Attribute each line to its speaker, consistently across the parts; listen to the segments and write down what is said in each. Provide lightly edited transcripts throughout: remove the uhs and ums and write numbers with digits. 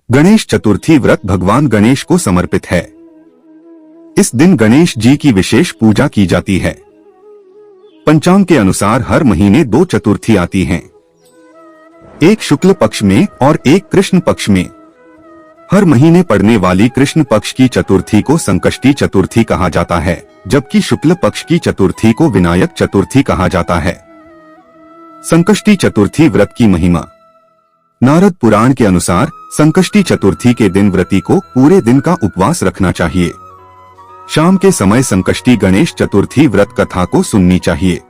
Speaker 1: गणेश चतुर्थी व्रत भगवान गणेश को समर्पित है। इस दिन गणेश जी की विशेष पूजा की जाती है। पंचांग के अनुसार हर महीने 2 चतुर्थी आती हैं, एक शुक्ल पक्ष में और एक कृष्ण पक्ष में। हर महीने पड़ने वाली कृष्ण पक्ष की चतुर्थी को संकष्टी चतुर्थी कहा जाता है, जबकि शुक्ल पक्ष की चतुर्थी को विनायक चतुर्थी कहा जाता है। संकष्टी चतुर्थी व्रत की महिमा। नारद पुराण के अनुसार संकष्टी चतुर्थी के दिन व्रती को पूरे दिन का उपवास रखना चाहिए। शाम के समय संकष्टी गणेश चतुर्थी व्रत कथा को सुननी चाहिए।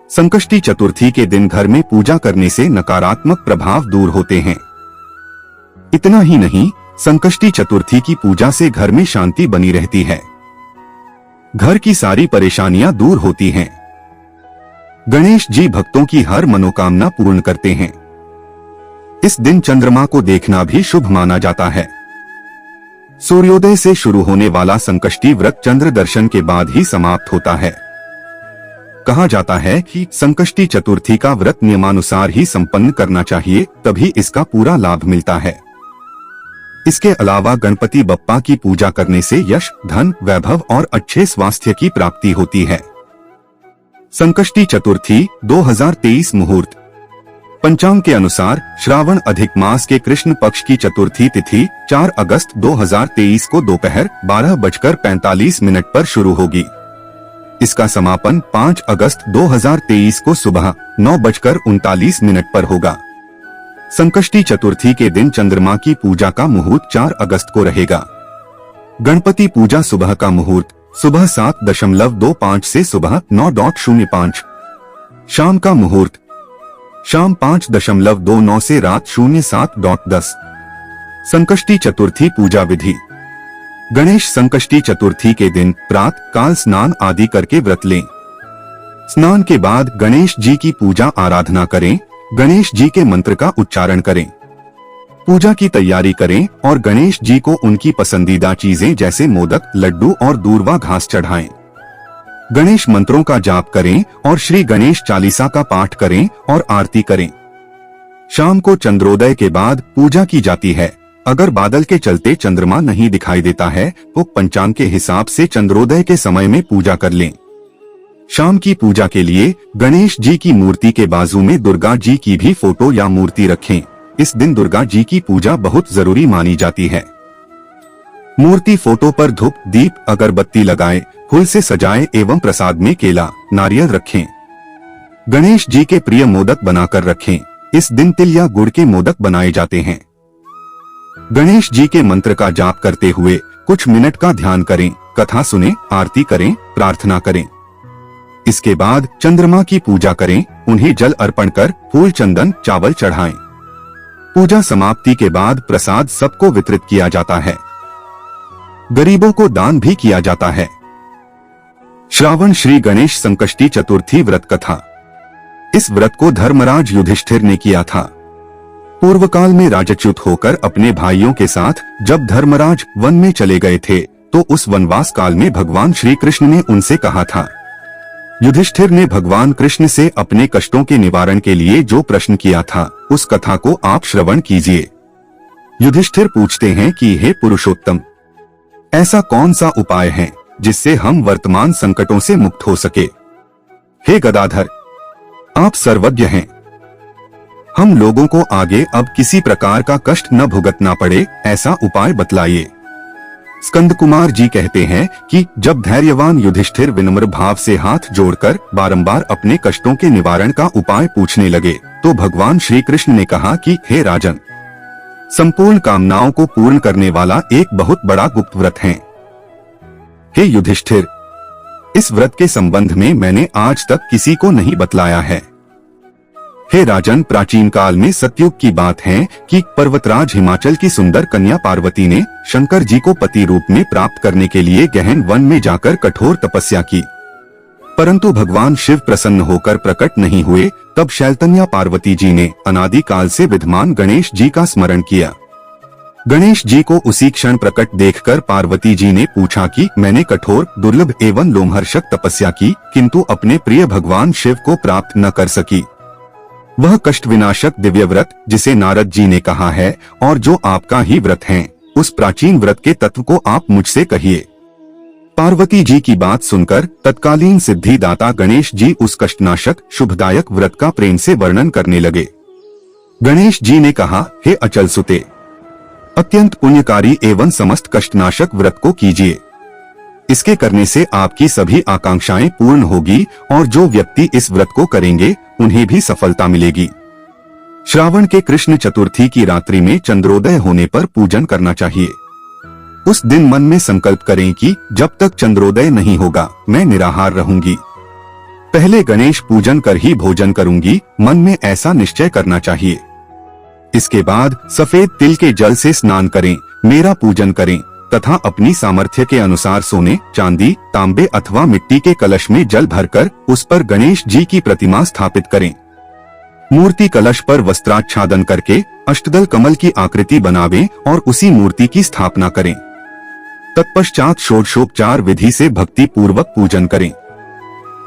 Speaker 1: संकष्टी चतुर्थी के दिन घर में पूजा करने से नकारात्मक प्रभाव दूर होते हैं। इतना ही नहीं, संकष्टी चतुर्थी की पूजा से घर में शांति बनी रहती है, घर की सारी परेशानियां दूर होती हैं। गणेश जी भक्तों की हर मनोकामना पूर्ण करते हैं। इस दिन चंद्रमा को देखना भी शुभ माना जाता है। सूर्योदय से शुरू होने वाला संकष्टी व्रत चंद्र दर्शन के बाद ही समाप्त होता है। कहा जाता है कि संकष्टी चतुर्थी का व्रत नियमानुसार ही संपन्न करना चाहिए, तभी इसका पूरा लाभ मिलता है। इसके अलावा गणपति बप्पा की पूजा करने से यश, धन, वैभव और अच्छे स्वास्थ्य की प्राप्ति होती है। संकष्टी चतुर्थी 2023 मुहूर्त। पंचांग के अनुसार श्रावण अधिक मास के कृष्ण पक्ष की चतुर्थी तिथि 4 अगस्त 2023 को दोपहर 12:45 पर शुरू होगी। इसका समापन 5 अगस्त 2023 को सुबह 9:39 पर होगा। संकष्टी चतुर्थी के दिन चंद्रमा की पूजा का मुहूर्त 4 अगस्त को रहेगा। गणपति पूजा सुबह का मुहूर्त सुबह 7:25 से सुबह 9:05। शाम का मुहूर्त शाम 5:29 से रात 07:10। संकष्टी चतुर्थी पूजा विधि। गणेश संकष्टी चतुर्थी के दिन प्रातः काल स्नान आदि करके व्रत लें। स्नान के बाद गणेश जी की पूजा आराधना करें, गणेश जी के मंत्र का उच्चारण करें, पूजा की तैयारी करें और गणेश जी को उनकी पसंदीदा चीजें जैसे मोदक, लड्डू और दूर्वा घास चढ़ाएं। गणेश मंत्रों का जाप करें और श्री गणेश चालीसा का पाठ करें और आरती करें। शाम को चंद्रोदय के बाद पूजा की जाती है। अगर बादल के चलते चंद्रमा नहीं दिखाई देता है तो पंचांग के हिसाब से चंद्रोदय के समय में पूजा कर लें। शाम की पूजा के लिए गणेश जी की मूर्ति के बाजू में दुर्गा जी की भी फोटो या मूर्ति रखें। इस दिन दुर्गा जी की पूजा बहुत जरूरी मानी जाती है। मूर्ति फोटो पर धूप, दीप, अगरबत्ती लगाएं, फूल से सजाएं एवं प्रसाद में केला, नारियल रखें। गणेश जी के प्रिय मोदक बनाकर रखें। इस दिन तिल या गुड़ के मोदक बनाए जाते हैं। गणेश जी के मंत्र का जाप करते हुए कुछ मिनट का ध्यान करें, कथा सुनें, आरती करें, प्रार्थना करें। इसके बाद चंद्रमा की पूजा करें, उन्हें जल अर्पण कर फूल, चंदन, चावल चढ़ाएं। पूजा समाप्ति के बाद प्रसाद सबको वितरित किया जाता है। गरीबों को दान भी किया जाता है। श्रावण श्री गणेश संकष्टी चतुर्थी व्रत कथा। इस व्रत को धर्मराज युधिष्ठिर ने किया था। पूर्व काल में राजच्युत होकर अपने भाइयों के साथ जब धर्मराज वन में चले गए थे तो उस वनवास काल में भगवान श्री कृष्ण ने उनसे कहा था। युधिष्ठिर ने भगवान कृष्ण से अपने कष्टों के निवारण के लिए जो प्रश्न किया था उस कथा को आप श्रवण कीजिए। युधिष्ठिर पूछते हैं कि हे पुरुषोत्तम, ऐसा कौन सा उपाय है जिससे हम वर्तमान संकटों से मुक्त हो सके? हे गदाधर, आप सर्वज्ञ हैं। हम लोगों को आगे अब किसी प्रकार का कष्ट न भुगतना पड़े, ऐसा उपाय बतलाइए। स्कंद कुमार जी कहते हैं कि जब धैर्यवान युधिष्ठिर विनम्र भाव से हाथ जोड़कर बारंबार अपने कष्टों के निवारण का उपाय पूछने लगे तो भगवान श्री कृष्ण ने कहा कि हे राजन, संपूर्ण कामनाओं को पूर्ण करने वाला एक बहुत बड़ा गुप्त व्रत है। हे युधिष्ठिर, इस व्रत के संबंध में मैंने आज तक किसी को नहीं बतलाया है। हे राजन, प्राचीन काल में सतयुग की बात है कि पर्वतराज हिमाचल की सुंदर कन्या पार्वती ने शंकर जी को पति रूप में प्राप्त करने के लिए गहन वन में जाकर कठोर तपस्या की, परंतु भगवान शिव प्रसन्न होकर प्रकट नहीं हुए। तब शैलतन्या पार्वती जी ने अनादि काल से विद्यमान गणेश जी का स्मरण किया। गणेश जी को उसी क्षण प्रकट देखकर पार्वती जी ने पूछा कि मैंने कठोर, दुर्लभ एवं लोमहर्षक तपस्या की किंतु अपने प्रिय भगवान शिव को प्राप्त न कर सकी। वह कष्ट विनाशक दिव्य व्रत जिसे नारद जी ने कहा है और जो आपका ही व्रत है, उस प्राचीन व्रत के तत्व को आप मुझसे कहिए। पार्वती जी की बात सुनकर तत्कालीन सिद्धिदाता गणेश जी उस कष्टनाशक शुभदायक व्रत का प्रेम से वर्णन करने लगे। गणेश जी ने कहा, हे अचल सुते, अत्यंत पुण्यकारी एवं समस्त कष्टनाशक व्रत को कीजिए। इसके करने से आपकी सभी आकांक्षाएं पूर्ण होगी और जो व्यक्ति इस व्रत को करेंगे उन्हें भी सफलता मिलेगी। श्रावण के कृष्ण चतुर्थी की रात्रि में चंद्रोदय होने पर पूजन करना चाहिए। उस दिन मन में संकल्प करें कि जब तक चंद्रोदय नहीं होगा मैं निराहार रहूंगी। पहले गणेश पूजन कर ही भोजन करूंगी, मन में ऐसा निश्चय करना चाहिए। इसके बाद सफेद तिल के जल से स्नान करें, मेरा पूजन करें तथा अपनी सामर्थ्य के अनुसार सोने, चांदी, तांबे अथवा मिट्टी के कलश में जल भरकर उस पर गणेश जी की प्रतिमा स्थापित करें। मूर्ति कलश पर वस्त्राच्छादन करके अष्टदल कमल की आकृति बनावें और उसी मूर्ति की स्थापना करें। तत्पश्चात षोडशोपचार विधि से भक्ति पूर्वक पूजन करें।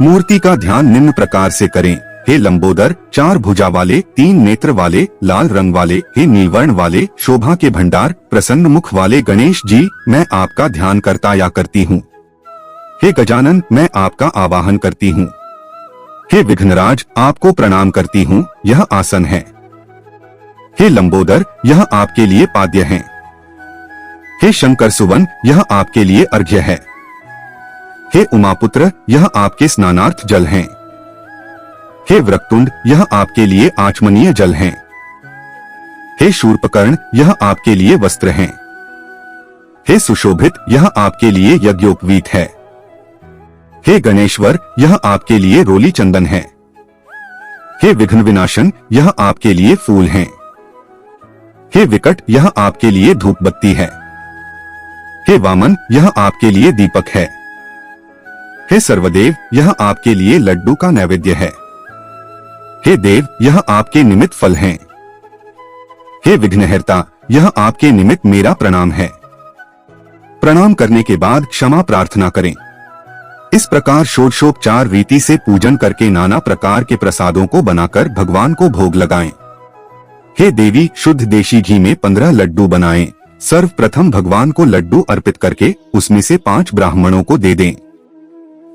Speaker 1: मूर्ति का ध्यान निम्न प्रकार से करें, हे लंबोदर, 4 भुजा वाले, 3 नेत्र वाले, लाल रंग वाले, हे नीलवर्ण वाले, शोभा के भंडार, प्रसन्न मुख वाले गणेश जी, मैं आपका ध्यान करता या करती हूँ। हे गजानन, मैं आपका आवाहन करती हूँ। हे विघ्नराज, आपको प्रणाम करती हूँ, यह आसन है। हे लंबोदर, यह आपके लिए पाद्य है। हे शंकर सुवन, यह आपके लिए अर्घ्य है। हे उमापुत्र, यह आपके स्नानार्थ जल हैं। हे वक्रतुंड, यह आपके लिए आचमनीय जल हैं। हे शूर्पकर्ण, यह आपके लिए वस्त्र हैं। हे सुशोभित, यह आपके लिए यज्ञोपवीत है। हे गणेश्वर, यह आपके लिए रोली चंदन है। हे विघ्न विनाशन, यह आपके लिए फूल हैं। हे विकट, यह आपके लिए धूप बत्ती है। हे वामन, यह आपके लिए दीपक है। हे सर्वदेव, यह आपके लिए लड्डू का नैवेद्य है। हे देव, यह आपके निमित्त फल हैं। हे विघ्नहर्ता, यह आपके निमित्त मेरा प्रणाम है। प्रणाम करने के बाद क्षमा प्रार्थना करें। इस प्रकार षोडशोपचार रीति से पूजन करके नाना प्रकार के प्रसादों को बनाकर भगवान को भोग लगाएं। हे देवी, शुद्ध देशी घी में 15 लड्डू बनाएं। सर्वप्रथम भगवान को लड्डू अर्पित करके उसमें से 5 ब्राह्मणों को दे दें।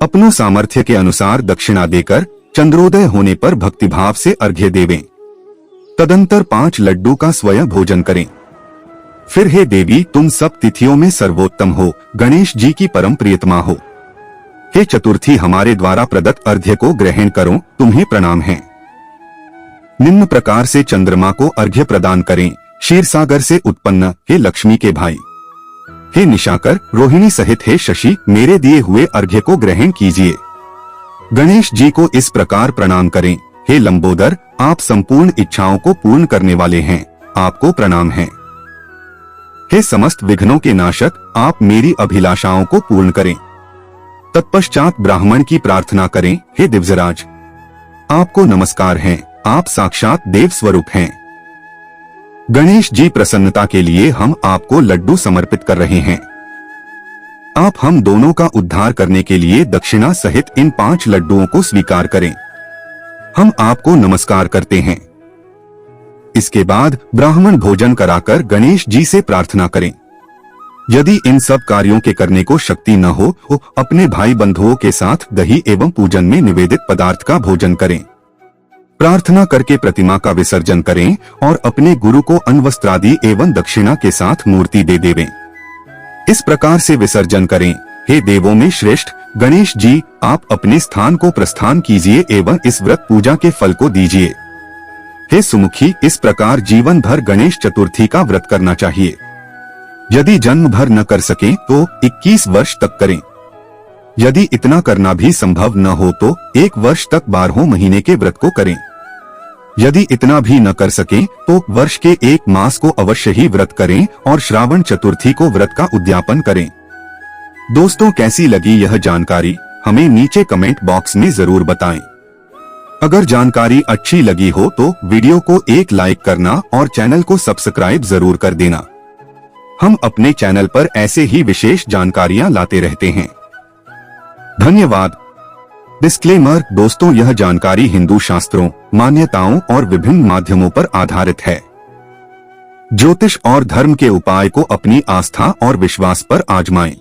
Speaker 1: अपनों सामर्थ्य के अनुसार दक्षिणा देकर चंद्रोदय होने पर भक्तिभाव से अर्घ्य देवें। तदंतर 5 लड्डू का स्वयं भोजन करें। फिर हे देवी, तुम सब तिथियों में सर्वोत्तम हो, गणेश जी की परम प्रियतमा हो। हे चतुर्थी, हमारे द्वारा प्रदत्त अर्घ्य को ग्रहण करो, तुम्हें प्रणाम है। निम्न प्रकार से चंद्रमा को अर्घ्य प्रदान करें। क्षीरसागर से उत्पन्न हे लक्ष्मी के भाई, हे निशाकर, रोहिणी सहित हे शशि, मेरे दिए हुए अर्घ्य को ग्रहण कीजिए। गणेश जी को इस प्रकार प्रणाम करें, हे लंबोदर, आप संपूर्ण इच्छाओं को पूर्ण करने वाले हैं, आपको प्रणाम है। हे समस्त विघ्नों के नाशक, आप मेरी अभिलाषाओं को पूर्ण करें। तत्पश्चात ब्राह्मण की प्रार्थना करें, हे दिव्यराज, आपको नमस्कार है, आप साक्षात देव स्वरूप हैं। गणेश जी, प्रसन्नता के लिए हम आपको लड्डू समर्पित कर रहे हैं। आप हम दोनों का उद्धार करने के लिए दक्षिणा सहित इन 5 लड्डुओं को स्वीकार करें। हम आपको नमस्कार करते हैं। इसके बाद ब्राह्मण भोजन कराकर गणेश जी से प्रार्थना करें। यदि इन सब कार्यों के करने को शक्ति न हो तो अपने भाई बंधुओं के साथ दही एवं पूजन में निवेदित पदार्थ का भोजन करें। प्रार्थना करके प्रतिमा का विसर्जन करें और अपने गुरु को अन्न वस्त्रादि एवं दक्षिणा के साथ मूर्ति दे देवें। इस प्रकार से विसर्जन करें। हे देवों में श्रेष्ठ गणेश जी, आप अपने स्थान को प्रस्थान कीजिए एवं इस व्रत पूजा के फल को दीजिए। हे सुमुखी, इस प्रकार जीवन भर गणेश चतुर्थी का व्रत करना चाहिए। यदि जन्म भर न कर सकें तो 21 वर्ष तक करें। यदि इतना करना भी संभव न हो तो 1 वर्ष तक 12 महीने के व्रत को करें। यदि इतना भी न कर सकें तो वर्ष के 1 मास को अवश्य ही व्रत करें और श्रावण चतुर्थी को व्रत का उद्यापन करें। दोस्तों, कैसी लगी यह जानकारी हमें नीचे कमेंट बॉक्स में जरूर बताएं। अगर जानकारी अच्छी लगी हो तो वीडियो को एक लाइक करना और चैनल को सब्सक्राइब जरूर कर देना। हम अपने चैनल पर ऐसे ही विशेष जानकारियां लाते रहते हैं। धन्यवाद। डिस्क्लेमर दोस्तों, यह जानकारी हिंदू शास्त्रों, मान्यताओं और विभिन्न माध्यमों पर आधारित है। ज्योतिष और धर्म के उपाय को अपनी आस्था और विश्वास पर आजमाएं।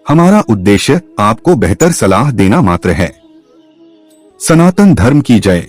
Speaker 1: हमारा उद्देश्य आपको बेहतर सलाह देना मात्र है। सनातन धर्म की जय।